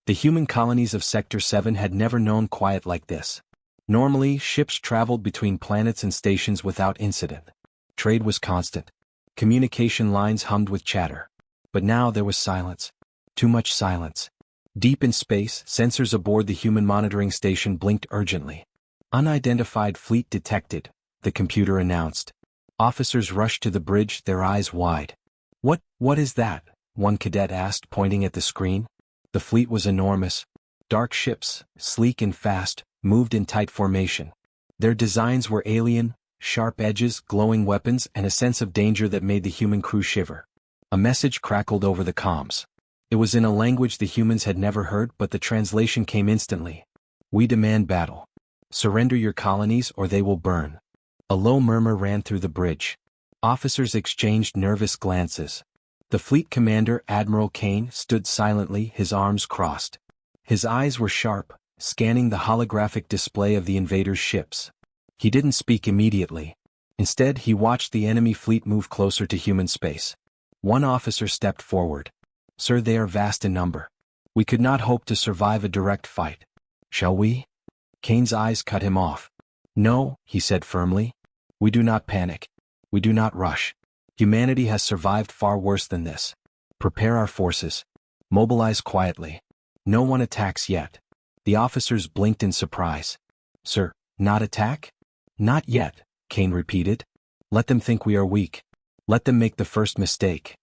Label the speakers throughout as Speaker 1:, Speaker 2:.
Speaker 1: The human colonies of Sector 7 had never known quiet like this. Normally, ships traveled between planets and stations without incident. Trade was constant. Communication lines hummed with chatter. But now there was silence. Too much silence. Deep in space, sensors aboard the human monitoring station blinked urgently. Unidentified fleet detected, the computer announced. Officers rushed to the bridge, their eyes wide. What is that? One cadet asked, pointing at the screen. The fleet was enormous. Dark ships, sleek and fast, moved in tight formation. Their designs were alien, sharp edges, glowing weapons, and a sense of danger that made the human crew shiver. A message crackled over the comms. It was in a language the humans had never heard, but the translation came instantly. We demand battle. Surrender your colonies or they will burn. A low murmur ran through the bridge. Officers exchanged nervous glances. The fleet commander, Admiral Kane, stood silently, his arms crossed. His eyes were sharp, scanning the holographic display of the invaders' ships. He didn't speak immediately. Instead, he watched the enemy fleet move closer to human space. One officer stepped forward. Sir, they are vast in number. We could not hope to survive a direct fight. Shall we? Kane's eyes cut him off. No, he said firmly. We do not panic. We do not rush. Humanity has survived far worse than this. Prepare our forces. Mobilize quietly. No one attacks yet. The officers blinked in surprise. Sir, not attack? Not yet, Kane repeated. Let them think we are weak. Let them make the first mistake.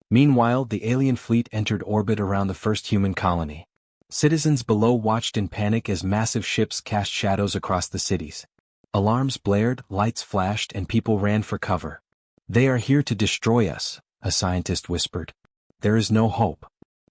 Speaker 1: Meanwhile, the alien fleet entered orbit around the first human colony. Citizens below watched in panic as massive ships cast shadows across the cities. Alarms blared, lights flashed, and people ran for cover. They are here to destroy us, a scientist whispered. There is no hope.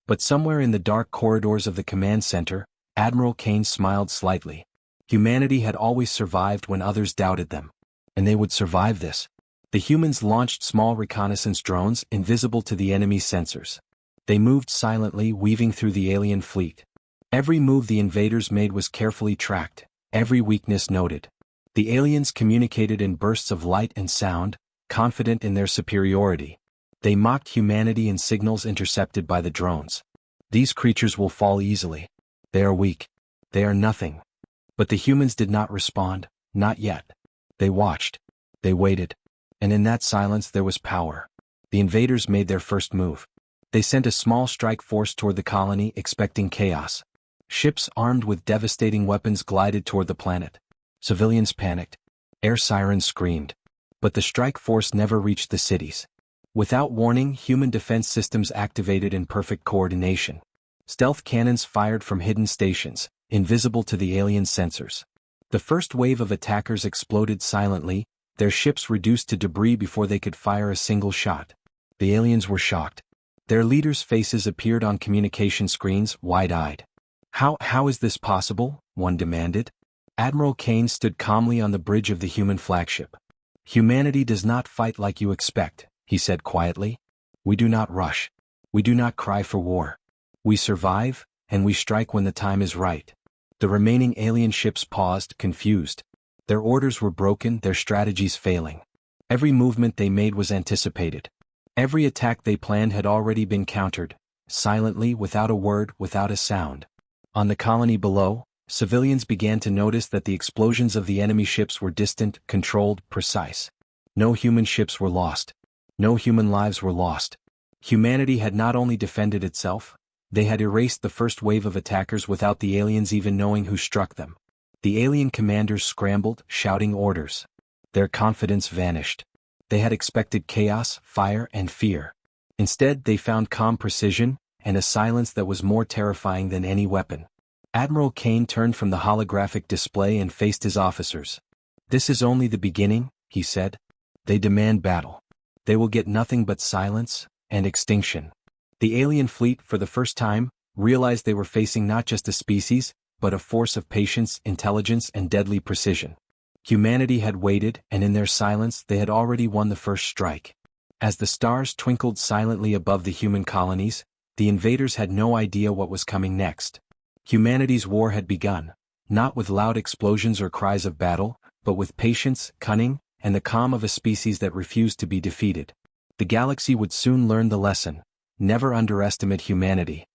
Speaker 1: But somewhere in the dark corridors of the command center, Admiral Kane smiled slightly. Humanity had always survived when others doubted them. And they would survive this. The humans launched small reconnaissance drones, invisible to the enemy's sensors. They moved silently, weaving through the alien fleet. Every move the invaders made was carefully tracked, every weakness noted. The aliens communicated in bursts of light and sound, confident in their superiority. They mocked humanity in signals intercepted by the drones. These creatures will fall easily. They are weak. They are nothing. But the humans did not respond, not yet. They watched. They waited. And in that silence there was power. The invaders made their first move. They sent a small strike force toward the colony, expecting chaos. Ships armed with devastating weapons glided toward the planet. Civilians panicked. Air sirens screamed. But the strike force never reached the cities. Without warning, human defense systems activated in perfect coordination. Stealth cannons fired from hidden stations, invisible to the alien sensors. The first wave of attackers exploded silently, their ships reduced to debris before they could fire a single shot. The aliens were shocked. Their leaders' faces appeared on communication screens, wide-eyed. How is this possible? One demanded. Admiral Kane stood calmly on the bridge of the human flagship. Humanity does not fight like you expect, he said quietly. We do not rush. We do not cry for war. We survive, and we strike when the time is right. The remaining alien ships paused, confused. Their orders were broken, their strategies failing. Every movement they made was anticipated. Every attack they planned had already been countered, silently, without a word, without a sound. On the colony below, civilians began to notice that the explosions of the enemy ships were distant, controlled, precise. No human ships were lost. No human lives were lost. Humanity had not only defended itself, they had erased the first wave of attackers without the aliens even knowing who struck them. The alien commanders scrambled, shouting orders. Their confidence vanished. They had expected chaos, fire, and fear. Instead, they found calm precision, and a silence that was more terrifying than any weapon. Admiral Kane turned from the holographic display and faced his officers. This is only the beginning, he said. They demand battle. They will get nothing but silence and extinction. The alien fleet, for the first time, realized they were facing not just a species, but a force of patience, intelligence, and deadly precision. Humanity had waited, and in their silence they had already won the first strike. As the stars twinkled silently above the human colonies, the invaders had no idea what was coming next. Humanity's war had begun, not with loud explosions or cries of battle, but with patience, cunning, and the calm of a species that refused to be defeated. The galaxy would soon learn the lesson. Never underestimate humanity.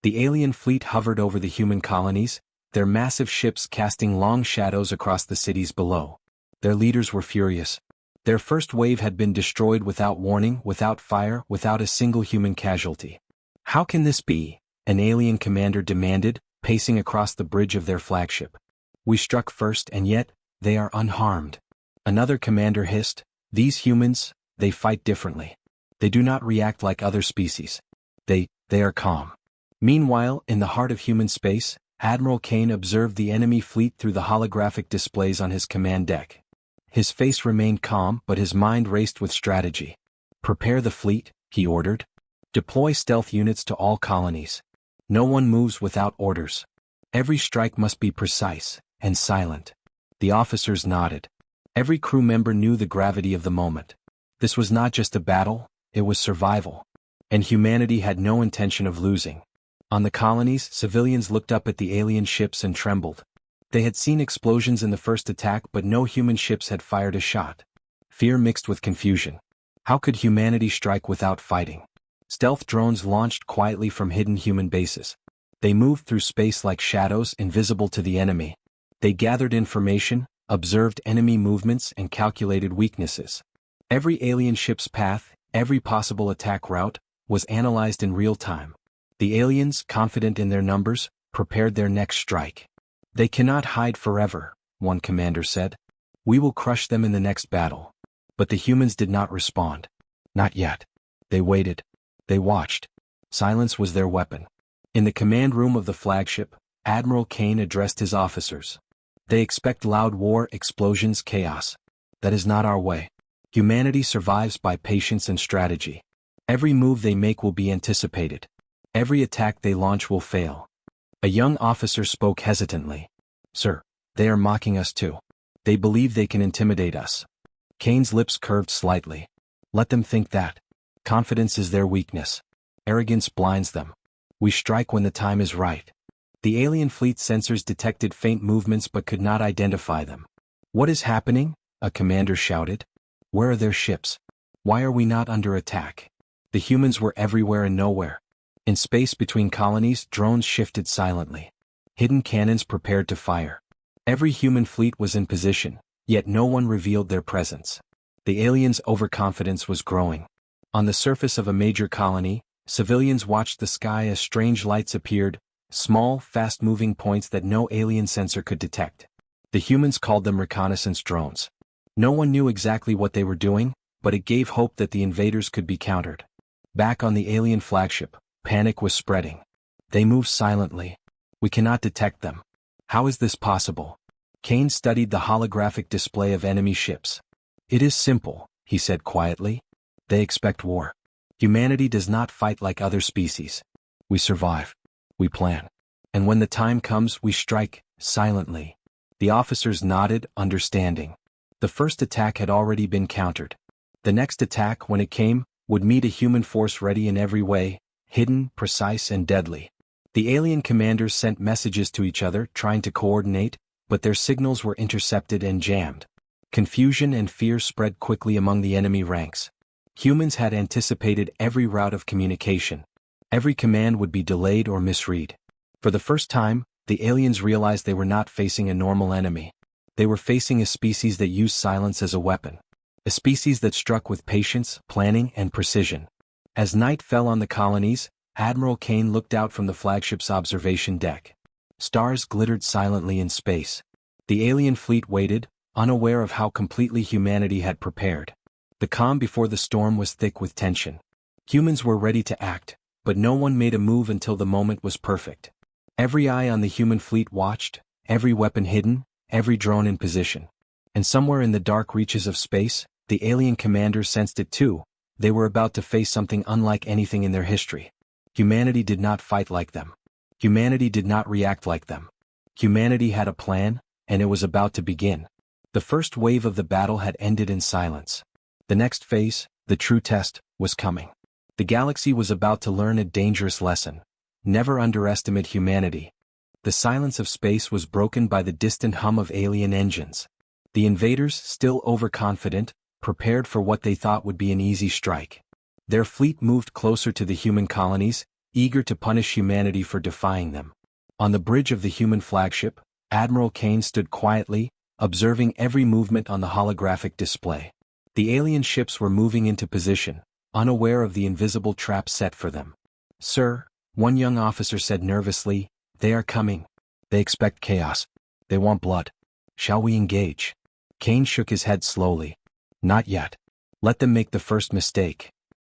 Speaker 1: The alien fleet hovered over the human colonies, their massive ships casting long shadows across the cities below. Their leaders were furious. Their first wave had been destroyed without warning, without fire, without a single human casualty. How can this be? An alien commander demanded, pacing across the bridge of their flagship. We struck first and yet, they are unharmed. Another commander hissed, these humans, they fight differently. They do not react like other species. They are calm. Meanwhile, in the heart of human space, Admiral Kane observed the enemy fleet through the holographic displays on his command deck. His face remained calm, but his mind raced with strategy. Prepare the fleet, he ordered. Deploy stealth units to all colonies. No one moves without orders. Every strike must be precise and silent. The officers nodded. Every crew member knew the gravity of the moment. This was not just a battle, it was survival. And humanity had no intention of losing. On the colonies, civilians looked up at the alien ships and trembled. They had seen explosions in the first attack, but no human ships had fired a shot. Fear mixed with confusion. How could humanity strike without fighting? Stealth drones launched quietly from hidden human bases. They moved through space like shadows, invisible to the enemy. They gathered information, observed enemy movements, and calculated weaknesses. Every alien ship's path, every possible attack route, was analyzed in real time. The aliens, confident in their numbers, prepared their next strike. They cannot hide forever, one commander said. We will crush them in the next battle. But the humans did not respond. Not yet. They waited. They watched. Silence was their weapon. In the command room of the flagship, Admiral Kane addressed his officers. They expect loud war, explosions, chaos. That is not our way. Humanity survives by patience and strategy. Every move they make will be anticipated. Every attack they launch will fail. A young officer spoke hesitantly. Sir, they are mocking us too. They believe they can intimidate us. Kane's lips curved slightly. Let them think that. Confidence is their weakness. Arrogance blinds them. We strike when the time is right. The alien fleet sensors detected faint movements but could not identify them. What is happening? A commander shouted. Where are their ships? Why are we not under attack? The humans were everywhere and nowhere. In space between colonies, drones shifted silently. Hidden cannons prepared to fire. Every human fleet was in position, yet no one revealed their presence. The aliens' overconfidence was growing. On the surface of a major colony, civilians watched the sky as strange lights appeared, small, fast-moving points that no alien sensor could detect. The humans called them reconnaissance drones. No one knew exactly what they were doing, but it gave hope that the invaders could be countered. Back on the alien flagship, panic was spreading. They moved silently. We cannot detect them. How is this possible? Kane studied the holographic display of enemy ships. It is simple, he said quietly. They expect war. Humanity does not fight like other species. We survive. We plan. And when the time comes, we strike, silently. The officers nodded, understanding. The first attack had already been countered. The next attack, when it came, would meet a human force ready in every way, hidden, precise, and deadly. The alien commanders sent messages to each other, trying to coordinate, but their signals were intercepted and jammed. Confusion and fear spread quickly among the enemy ranks. Humans had anticipated every route of communication. Every command would be delayed or misread. For the first time, the aliens realized they were not facing a normal enemy. They were facing a species that used silence as a weapon. A species that struck with patience, planning, and precision. As night fell on the colonies, Admiral Kane looked out from the flagship's observation deck. Stars glittered silently in space. The alien fleet waited, unaware of how completely humanity had prepared. The calm before the storm was thick with tension. Humans were ready to act, but no one made a move until the moment was perfect. Every eye on the human fleet watched, every weapon hidden, every drone in position. And somewhere in the dark reaches of space, the alien commanders sensed it too. They were about to face something unlike anything in their history. Humanity did not fight like them. Humanity did not react like them. Humanity had a plan, and it was about to begin. The first wave of the battle had ended in silence. The next phase, the true test, was coming. The galaxy was about to learn a dangerous lesson. Never underestimate humanity. The silence of space was broken by the distant hum of alien engines. The invaders, still overconfident, prepared for what they thought would be an easy strike. Their fleet moved closer to the human colonies, eager to punish humanity for defying them. On the bridge of the human flagship, Admiral Kane stood quietly, observing every movement on the holographic display. The alien ships were moving into position, unaware of the invisible trap set for them. "Sir," one young officer said nervously, "they are coming. They expect chaos. They want blood. Shall we engage?" Kane shook his head slowly. "Not yet. Let them make the first mistake."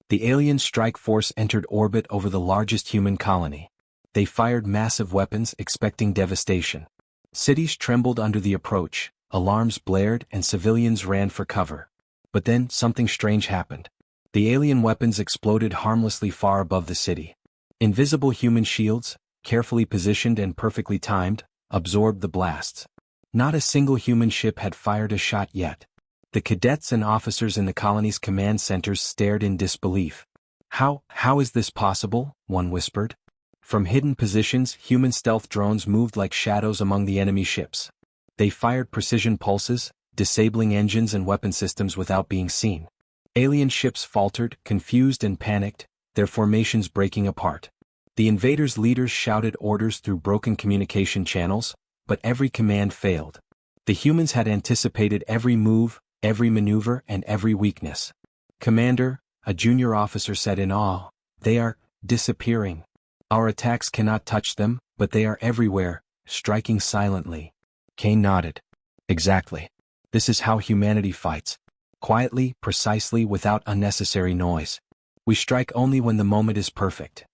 Speaker 1: The alien strike force entered orbit over the largest human colony. They fired massive weapons, expecting devastation. Cities trembled under the approach, alarms blared, and civilians ran for cover. But then, something strange happened. The alien weapons exploded harmlessly far above the city. Invisible human shields, carefully positioned and perfectly timed, absorbed the blasts. Not a single human ship had fired a shot yet. The cadets and officers in the colony's command centers stared in disbelief. How is this possible?" one whispered. From hidden positions, human stealth drones moved like shadows among the enemy ships. They fired precision pulses, disabling engines and weapon systems without being seen. Alien ships faltered, confused and panicked, their formations breaking apart. The invaders' leaders shouted orders through broken communication channels, but every command failed. The humans had anticipated every move, every maneuver, and every weakness. "Commander," a junior officer said in awe, "they are disappearing. Our attacks cannot touch them, but they are everywhere, striking silently." Kane nodded. "Exactly. This is how humanity fights. Quietly, precisely, without unnecessary noise. We strike only when the moment is perfect."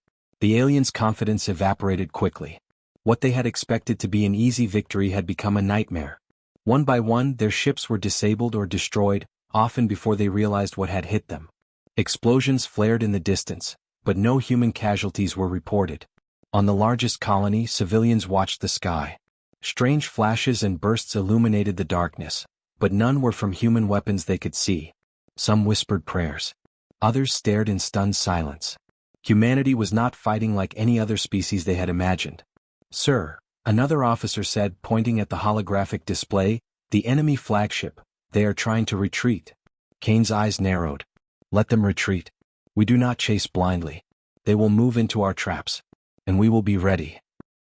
Speaker 1: The aliens' confidence evaporated quickly. What they had expected to be an easy victory had become a nightmare. One by one, their ships were disabled or destroyed, often before they realized what had hit them. Explosions flared in the distance, but no human casualties were reported. On the largest colony, civilians watched the sky. Strange flashes and bursts illuminated the darkness, but none were from human weapons they could see. Some whispered prayers. Others stared in stunned silence. Humanity was not fighting like any other species they had imagined. "Sir," another officer said, pointing at the holographic display, "the enemy flagship, they are trying to retreat." Kane's eyes narrowed. "Let them retreat. We do not chase blindly. They will move into our traps. And we will be ready."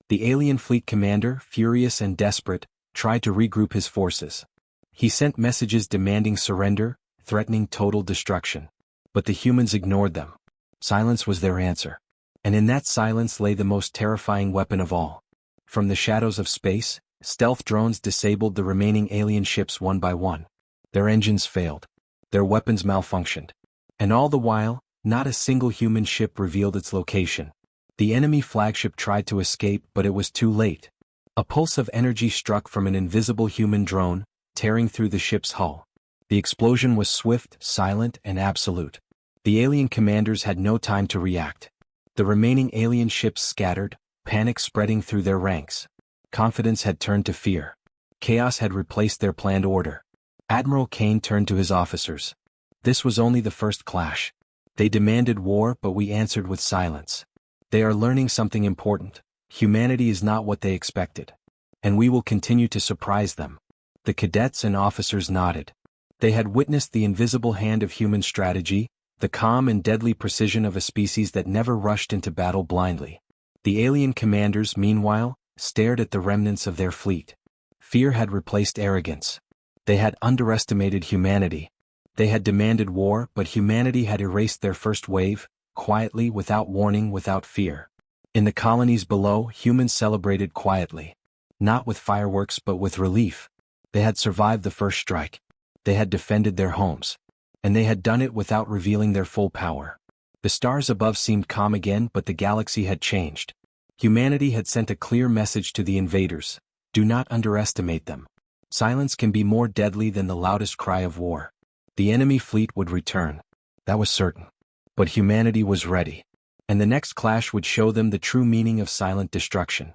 Speaker 1: The alien fleet commander, furious and desperate, tried to regroup his forces. He sent messages demanding surrender, threatening total destruction. But the humans ignored them. Silence was their answer. And in that silence lay the most terrifying weapon of all. From the shadows of space, stealth drones disabled the remaining alien ships one by one. Their engines failed. Their weapons malfunctioned. And all the while, not a single human ship revealed its location. The enemy flagship tried to escape, but it was too late. A pulse of energy struck from an invisible human drone, tearing through the ship's hull. The explosion was swift, silent, and absolute. The alien commanders had no time to react. The remaining alien ships scattered, panic spreading through their ranks. Confidence had turned to fear. Chaos had replaced their planned order. Admiral Kane turned to his officers. "This was only the first clash. They demanded war, but we answered with silence. They are learning something important. Humanity is not what they expected. And we will continue to surprise them." The cadets and officers nodded. They had witnessed the invisible hand of human strategy, the calm and deadly precision of a species that never rushed into battle blindly. The alien commanders, meanwhile, stared at the remnants of their fleet. Fear had replaced arrogance. They had underestimated humanity. They had demanded war, but humanity had erased their first wave, quietly, without warning, without fear. In the colonies below, humans celebrated quietly. Not with fireworks but with relief. They had survived the first strike. They had defended their homes. And they had done it without revealing their full power. The stars above seemed calm again, but the galaxy had changed. Humanity had sent a clear message to the invaders: do not underestimate them. Silence can be more deadly than the loudest cry of war. The enemy fleet would return. That was certain. But humanity was ready. And the next clash would show them the true meaning of silent destruction.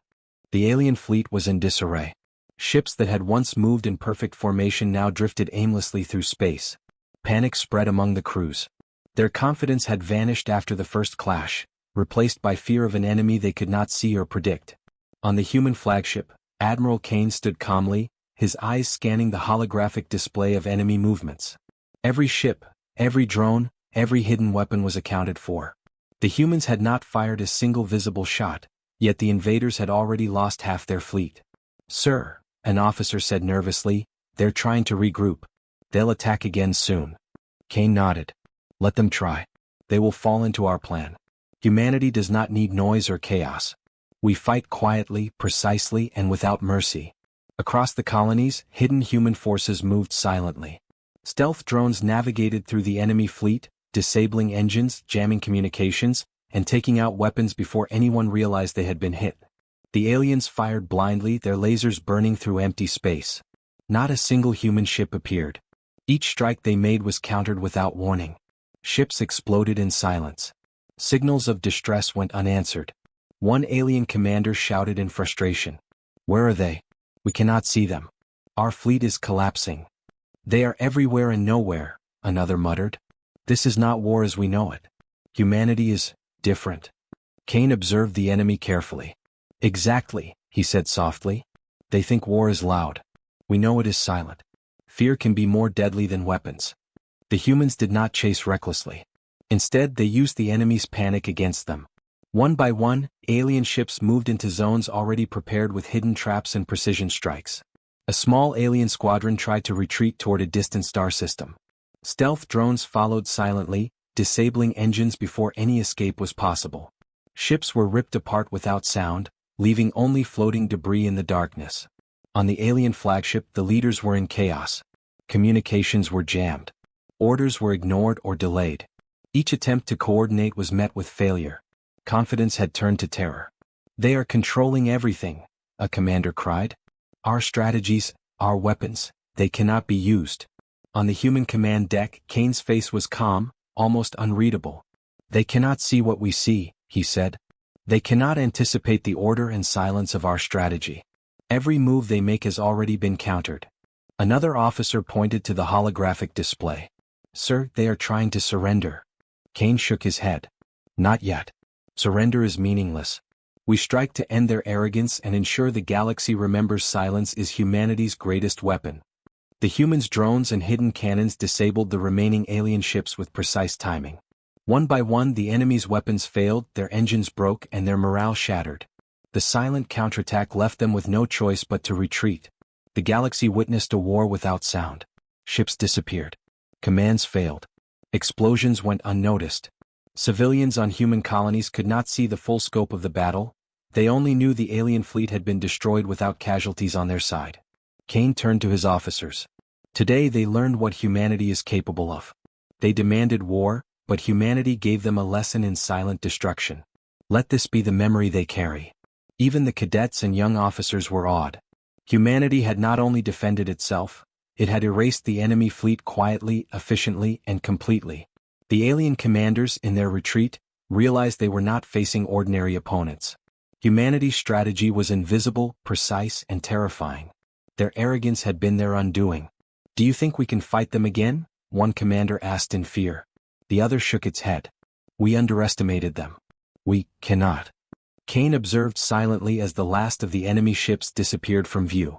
Speaker 1: The alien fleet was in disarray. Ships that had once moved in perfect formation now drifted aimlessly through space. Panic spread among the crews. Their confidence had vanished after the first clash, replaced by fear of an enemy they could not see or predict. On the human flagship, Admiral Kane stood calmly, his eyes scanning the holographic display of enemy movements. Every ship, every drone, every hidden weapon was accounted for. The humans had not fired a single visible shot, yet the invaders had already lost half their fleet. "Sir," an officer said nervously, "they're trying to regroup. They'll attack again soon." Kane nodded. "Let them try. They will fall into our plan. Humanity does not need noise or chaos. We fight quietly, precisely, and without mercy." Across the colonies, hidden human forces moved silently. Stealth drones navigated through the enemy fleet, disabling engines, jamming communications, and taking out weapons before anyone realized they had been hit. The aliens fired blindly, their lasers burning through empty space. Not a single human ship appeared. Each strike they made was countered without warning. Ships exploded in silence. Signals of distress went unanswered. One alien commander shouted in frustration, "Where are they? We cannot see them. Our fleet is collapsing." "They are everywhere and nowhere," another muttered. "This is not war as we know it. Humanity is different." Kane observed the enemy carefully. "Exactly," he said softly. "They think war is loud. We know it is silent. Fear can be more deadly than weapons." The humans did not chase recklessly. Instead, they used the enemy's panic against them. One by one, alien ships moved into zones already prepared with hidden traps and precision strikes. A small alien squadron tried to retreat toward a distant star system. Stealth drones followed silently, disabling engines before any escape was possible. Ships were ripped apart without sound, leaving only floating debris in the darkness. On the alien flagship, the leaders were in chaos. Communications were jammed. Orders were ignored or delayed. Each attempt to coordinate was met with failure. Confidence had turned to terror. "They are controlling everything," a commander cried. "Our strategies, our weapons, they cannot be used." On the human command deck, Kane's face was calm, almost unreadable. "They cannot see what we see," he said. "They cannot anticipate the order and silence of our strategy. Every move they make has already been countered." Another officer pointed to the holographic display. "Sir, they are trying to surrender." Kane shook his head. "Not yet. Surrender is meaningless. We strike to end their arrogance and ensure the galaxy remembers silence is humanity's greatest weapon." The humans' drones and hidden cannons disabled the remaining alien ships with precise timing. One by one, the enemy's weapons failed, their engines broke, and their morale shattered. The silent counterattack left them with no choice but to retreat. The galaxy witnessed a war without sound. Ships disappeared. Commands failed. Explosions went unnoticed. Civilians on human colonies could not see the full scope of the battle. They only knew the alien fleet had been destroyed without casualties on their side. Kane turned to his officers. Today they learned what humanity is capable of. They demanded war, but humanity gave them a lesson in silent destruction. Let this be the memory they carry. Even the cadets and young officers were awed. Humanity had not only defended itself, it had erased the enemy fleet quietly, efficiently, and completely. The alien commanders, in their retreat, realized they were not facing ordinary opponents. Humanity's strategy was invisible, precise, and terrifying. Their arrogance had been their undoing. "Do you think we can fight them again?" one commander asked in fear. The other shook its head. "We underestimated them. We cannot." Kane observed silently as the last of the enemy ships disappeared from view.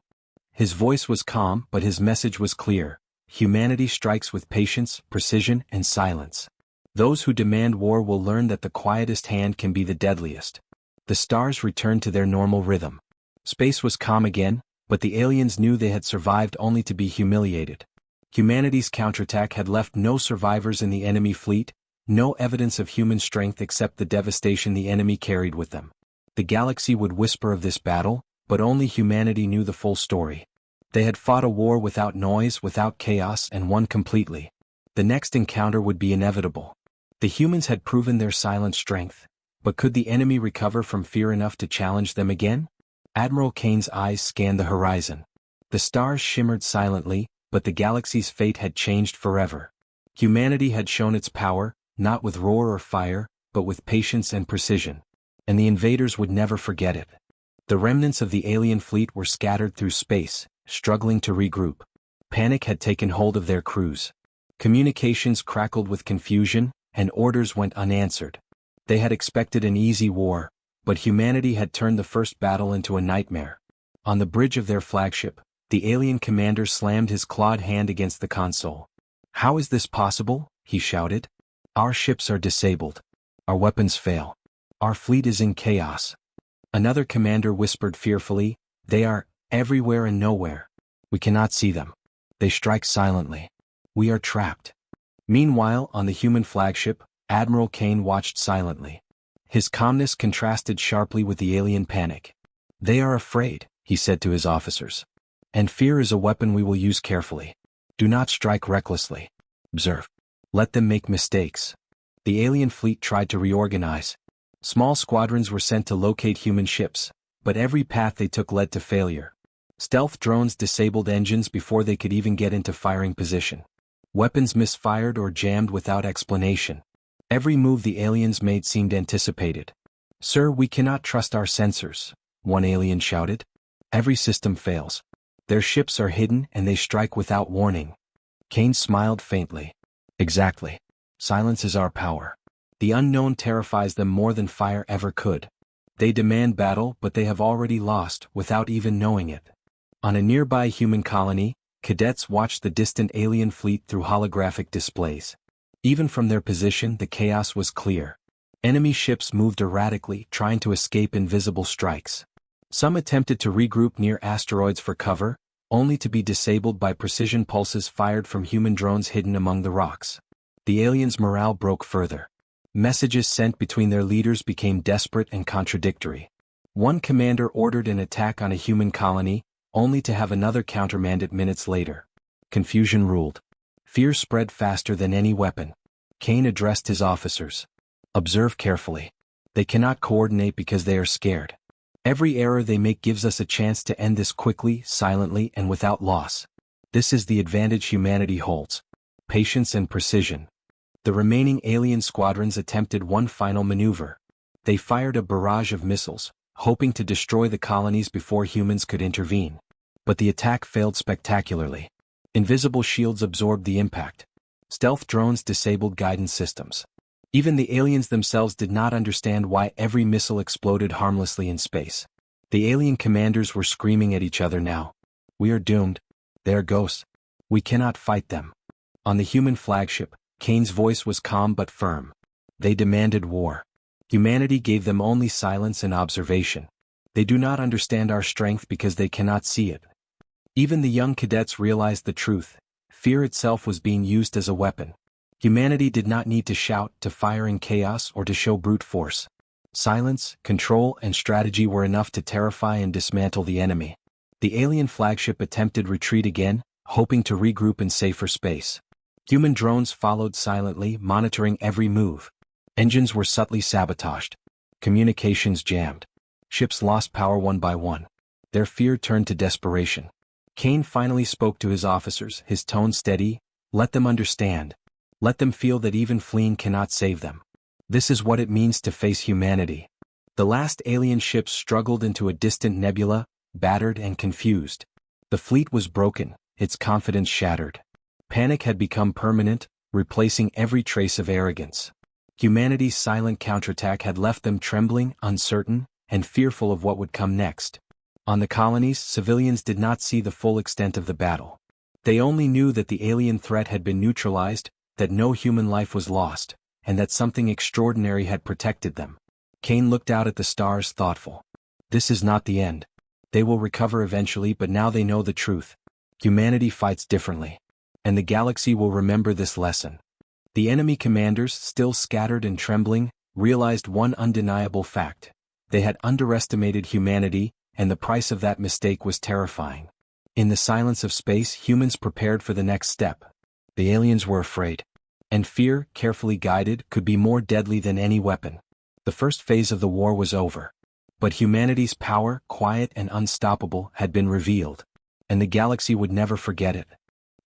Speaker 1: His voice was calm, but his message was clear. Humanity strikes with patience, precision, and silence. Those who demand war will learn that the quietest hand can be the deadliest. The stars returned to their normal rhythm. Space was calm again, but the aliens knew they had survived only to be humiliated. Humanity's counterattack had left no survivors in the enemy fleet, no evidence of human strength except the devastation the enemy carried with them. The galaxy would whisper of this battle, but only humanity knew the full story. They had fought a war without noise, without chaos, and won completely. The next encounter would be inevitable. The humans had proven their silent strength, but could the enemy recover from fear enough to challenge them again? Admiral Kane's eyes scanned the horizon. The stars shimmered silently, but the galaxy's fate had changed forever. Humanity had shown its power, not with roar or fire, but with patience and precision. And the invaders would never forget it. The remnants of the alien fleet were scattered through space, struggling to regroup. Panic had taken hold of their crews. Communications crackled with confusion, and orders went unanswered. They had expected an easy war, but humanity had turned the first battle into a nightmare. On the bridge of their flagship, the alien commander slammed his clawed hand against the console. "How is this possible?" he shouted. "Our ships are disabled. Our weapons fail. Our fleet is in chaos. Another commander whispered fearfully, they are everywhere and nowhere. We cannot see them. They strike silently. We are trapped. Meanwhile, on the human flagship, Admiral Kane watched silently. His calmness contrasted sharply with the alien panic. They are afraid, he said to his officers. And fear is a weapon we will use carefully. Do not strike recklessly. Observe. Let them make mistakes. The alien fleet tried to reorganize. Small squadrons were sent to locate human ships, but every path they took led to failure. Stealth drones disabled engines before they could even get into firing position. Weapons misfired or jammed without explanation. Every move the aliens made seemed anticipated. Sir, we cannot trust our sensors, one alien shouted. Every system fails. Their ships are hidden and they strike without warning. Kane smiled faintly. Exactly. Silence is our power. The unknown terrifies them more than fire ever could. They demand battle, but they have already lost without even knowing it. On a nearby human colony, cadets watched the distant alien fleet through holographic displays. Even from their position, the chaos was clear. Enemy ships moved erratically, trying to escape invisible strikes. Some attempted to regroup near asteroids for cover, only to be disabled by precision pulses fired from human drones hidden among the rocks. The aliens' morale broke further. Messages sent between their leaders became desperate and contradictory. One commander ordered an attack on a human colony, only to have another countermand it minutes later. Confusion ruled. Fear spread faster than any weapon. Kane addressed his officers. Observe carefully. They cannot coordinate because they are scared. Every error they make gives us a chance to end this quickly, silently, and without loss. This is the advantage humanity holds. Patience and precision. The remaining alien squadrons attempted one final maneuver. They fired a barrage of missiles, hoping to destroy the colonies before humans could intervene. But the attack failed spectacularly. Invisible shields absorbed the impact. Stealth drones disabled guidance systems. Even the aliens themselves did not understand why every missile exploded harmlessly in space. The alien commanders were screaming at each other now. We are doomed. They are ghosts. We cannot fight them. On the human flagship, Kane's voice was calm but firm. They demanded war. Humanity gave them only silence and observation. They do not understand our strength because they cannot see it. Even the young cadets realized the truth. Fear itself was being used as a weapon. Humanity did not need to shout, to fire in chaos, or to show brute force. Silence, control, and strategy were enough to terrify and dismantle the enemy. The alien flagship attempted retreat again, hoping to regroup in safer space. Human drones followed silently, monitoring every move. Engines were subtly sabotaged. Communications jammed. Ships lost power one by one. Their fear turned to desperation. Kane finally spoke to his officers, his tone steady. Let them understand. Let them feel that even fleeing cannot save them. This is what it means to face humanity. The last alien ship struggled into a distant nebula, battered and confused. The fleet was broken, its confidence shattered. Panic had become permanent, replacing every trace of arrogance. Humanity's silent counterattack had left them trembling, uncertain, and fearful of what would come next. On the colonies, civilians did not see the full extent of the battle. They only knew that the alien threat had been neutralized, that no human life was lost, and that something extraordinary had protected them. Kane looked out at the stars, thoughtful. This is not the end. They will recover eventually, but now they know the truth. Humanity fights differently. And the galaxy will remember this lesson. The enemy commanders, still scattered and trembling, realized one undeniable fact. They had underestimated humanity, and the price of that mistake was terrifying. In the silence of space, humans prepared for the next step. The aliens were afraid. And fear, carefully guided, could be more deadly than any weapon. The first phase of the war was over. But humanity's power, quiet and unstoppable, had been revealed. And the galaxy would never forget it.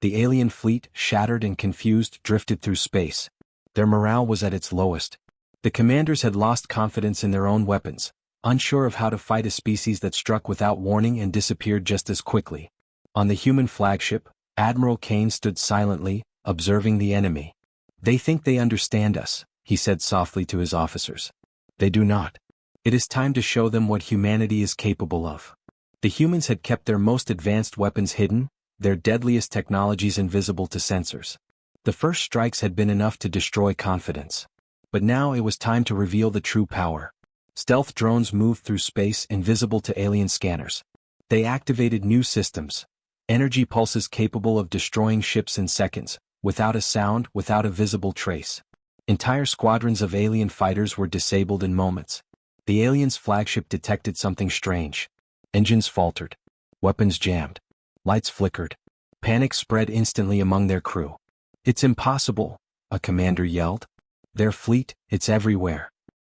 Speaker 1: The alien fleet, shattered and confused, drifted through space. Their morale was at its lowest. The commanders had lost confidence in their own weapons, unsure of how to fight a species that struck without warning and disappeared just as quickly. On the human flagship, Admiral Kane stood silently, observing the enemy. They think they understand us, he said softly to his officers. They do not. It is time to show them what humanity is capable of. The humans had kept their most advanced weapons hidden, their deadliest technologies invisible to sensors. The first strikes had been enough to destroy confidence. But now it was time to reveal the true power. Stealth drones moved through space invisible to alien scanners. They activated new systems. Energy pulses capable of destroying ships in seconds, without a sound, without a visible trace. Entire squadrons of alien fighters were disabled in moments. The aliens' flagship detected something strange. Engines faltered. Weapons jammed. Lights flickered. Panic spread instantly among their crew. "It's impossible," a commander yelled. "Their fleet, it's everywhere."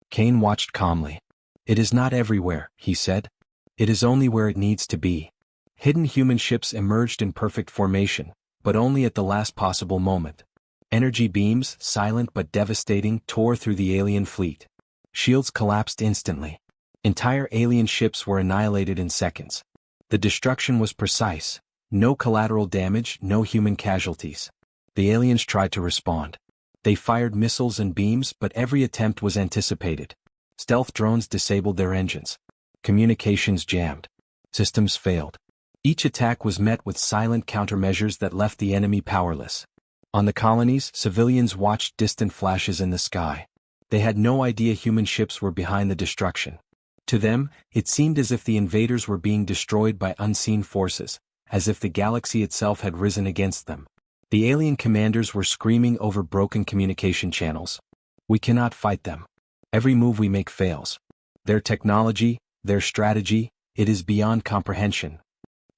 Speaker 1: Kane watched calmly. "It is not everywhere," he said. "It is only where it needs to be." Hidden human ships emerged in perfect formation, but only at the last possible moment. Energy beams, silent but devastating, tore through the alien fleet. Shields collapsed instantly. Entire alien ships were annihilated in seconds. The destruction was precise. No collateral damage, no human casualties. The aliens tried to respond. They fired missiles and beams, but every attempt was anticipated. Stealth drones disabled their engines. Communications jammed. Systems failed. Each attack was met with silent countermeasures that left the enemy powerless. On the colonies, civilians watched distant flashes in the sky. They had no idea human ships were behind the destruction. To them, it seemed as if the invaders were being destroyed by unseen forces, as if the galaxy itself had risen against them. The alien commanders were screaming over broken communication channels. "We cannot fight them. Every move we make fails. Their technology, their strategy, it is beyond comprehension."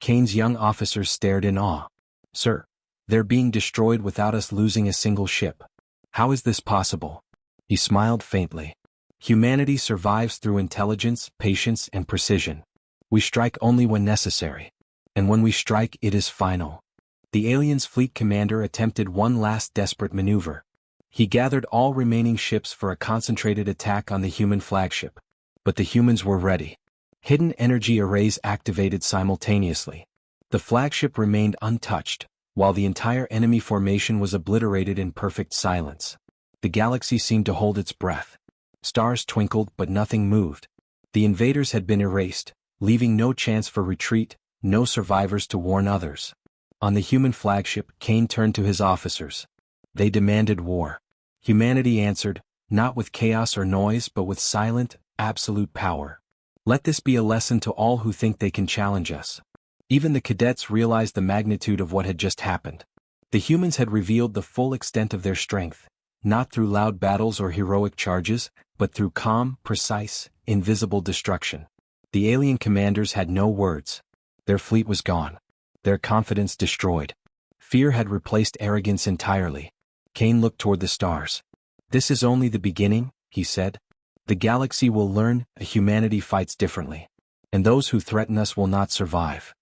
Speaker 1: Kane's young officers stared in awe. "Sir, they're being destroyed without us losing a single ship. How is this possible?" He smiled faintly. "Humanity survives through intelligence, patience, and precision. We strike only when necessary. And when we strike, it is final." The aliens' fleet commander attempted one last desperate maneuver. He gathered all remaining ships for a concentrated attack on the human flagship. But the humans were ready. Hidden energy arrays activated simultaneously. The flagship remained untouched, while the entire enemy formation was obliterated in perfect silence. The galaxy seemed to hold its breath. Stars twinkled, but nothing moved. The invaders had been erased, leaving no chance for retreat, no survivors to warn others. On the human flagship, Kane turned to his officers. They demanded war. Humanity answered, not with chaos or noise but with silent, absolute power. Let this be a lesson to all who think they can challenge us. Even the cadets realized the magnitude of what had just happened. The humans had revealed the full extent of their strength, not through loud battles or heroic charges, but through calm, precise, invisible destruction. The alien commanders had no words. Their fleet was gone. Their confidence destroyed. Fear had replaced arrogance entirely. Kane looked toward the stars. "This is only the beginning," he said. "The galaxy will learn, humanity fights differently. And those who threaten us will not survive."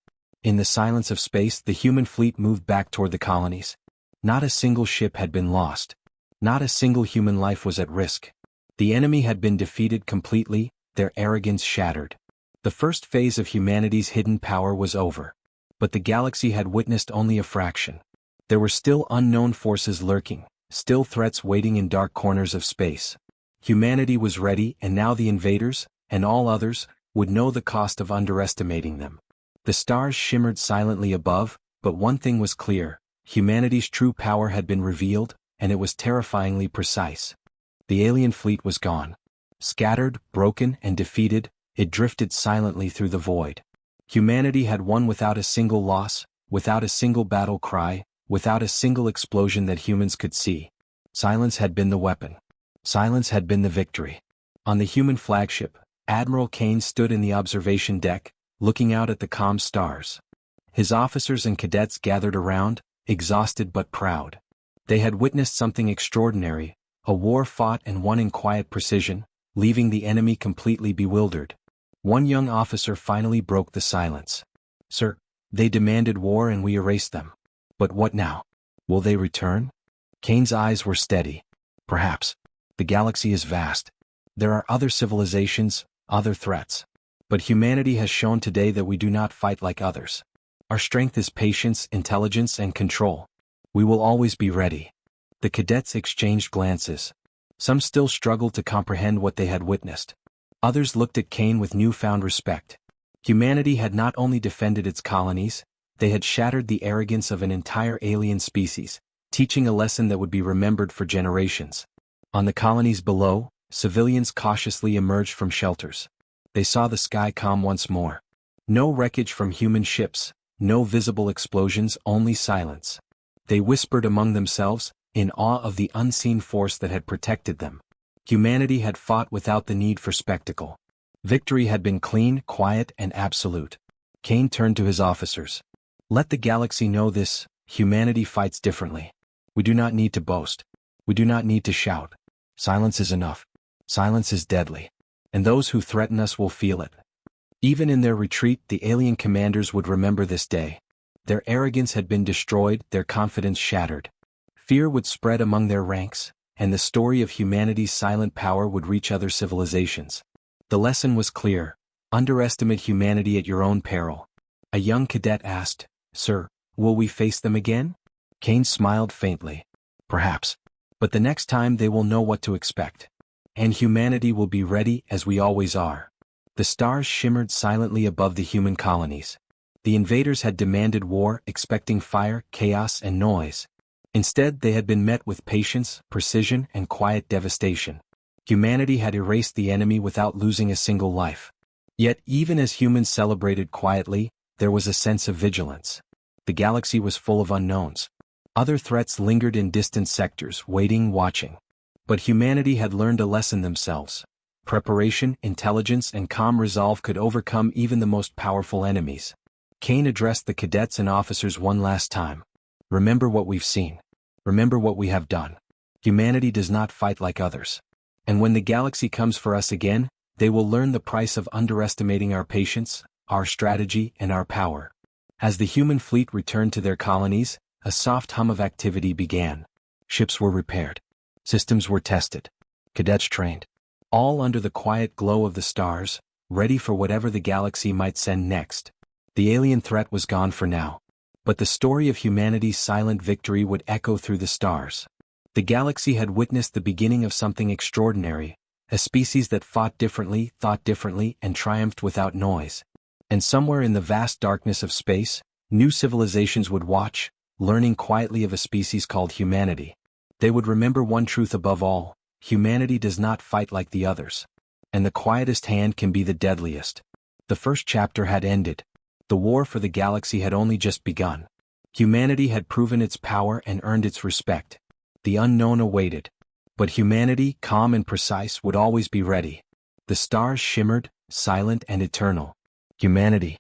Speaker 1: In the silence of space, the human fleet moved back toward the colonies. Not a single ship had been lost. Not a single human life was at risk. The enemy had been defeated completely, their arrogance shattered. The first phase of humanity's hidden power was over. But the galaxy had witnessed only a fraction. There were still unknown forces lurking, still threats waiting in dark corners of space. Humanity was ready, and now the invaders, and all others, would know the cost of underestimating them. The stars shimmered silently above, but one thing was clear: humanity's true power had been revealed, and it was terrifyingly precise. The alien fleet was gone. Scattered, broken, and defeated, it drifted silently through the void. Humanity had won without a single loss, without a single battle cry, without a single explosion that humans could see. Silence had been the weapon. Silence had been the victory. On the human flagship, Admiral Kane stood in the observation deck, looking out at the calm stars. His officers and cadets gathered around, exhausted but proud. They had witnessed something extraordinary, a war fought and won in quiet precision, leaving the enemy completely bewildered. One young officer finally broke the silence. "Sir, they demanded war and we erased them. But what now? Will they return?" Kane's eyes were steady. "Perhaps. The galaxy is vast. There are other civilizations, other threats. But humanity has shown today that we do not fight like others. Our strength is patience, intelligence, and control. We will always be ready." The cadets exchanged glances. Some still struggled to comprehend what they had witnessed. Others looked at Kane with newfound respect. Humanity had not only defended its colonies, they had shattered the arrogance of an entire alien species, teaching a lesson that would be remembered for generations. On the colonies below, civilians cautiously emerged from shelters. They saw the sky calm once more. No wreckage from human ships, no visible explosions, only silence. They whispered among themselves, in awe of the unseen force that had protected them. Humanity had fought without the need for spectacle. Victory had been clean, quiet, and absolute. Kane turned to his officers. Let the galaxy know this: humanity fights differently. We do not need to boast. We do not need to shout. Silence is enough. Silence is deadly. And those who threaten us will feel it. Even in their retreat, the alien commanders would remember this day. Their arrogance had been destroyed, their confidence shattered. Fear would spread among their ranks, and the story of humanity's silent power would reach other civilizations. The lesson was clear: underestimate humanity at your own peril. A young cadet asked, "Sir, will we face them again?" Kane smiled faintly. "Perhaps. But the next time they will know what to expect. And humanity will be ready, as we always are." The stars shimmered silently above the human colonies. The invaders had demanded war, expecting fire, chaos, and noise. Instead, they had been met with patience, precision, and quiet devastation. Humanity had erased the enemy without losing a single life. Yet, even as humans celebrated quietly, there was a sense of vigilance. The galaxy was full of unknowns. Other threats lingered in distant sectors, waiting, watching. But humanity had learned a lesson themselves. Preparation, intelligence, and calm resolve could overcome even the most powerful enemies. Kane addressed the cadets and officers one last time. Remember what we've seen. Remember what we have done. Humanity does not fight like others. And when the galaxy comes for us again, they will learn the price of underestimating our patience, our strategy, and our power. As the human fleet returned to their colonies, a soft hum of activity began. Ships were repaired. Systems were tested. Cadets trained. All under the quiet glow of the stars, ready for whatever the galaxy might send next. The alien threat was gone for now. But the story of humanity's silent victory would echo through the stars. The galaxy had witnessed the beginning of something extraordinary, a species that fought differently, thought differently, and triumphed without noise. And somewhere in the vast darkness of space, new civilizations would watch, learning quietly of a species called humanity. They would remember one truth above all: humanity does not fight like the others. And the quietest hand can be the deadliest. The first chapter had ended. The war for the galaxy had only just begun. Humanity had proven its power and earned its respect. The unknown awaited. But humanity, calm and precise, would always be ready. The stars shimmered, silent and eternal. Humanity,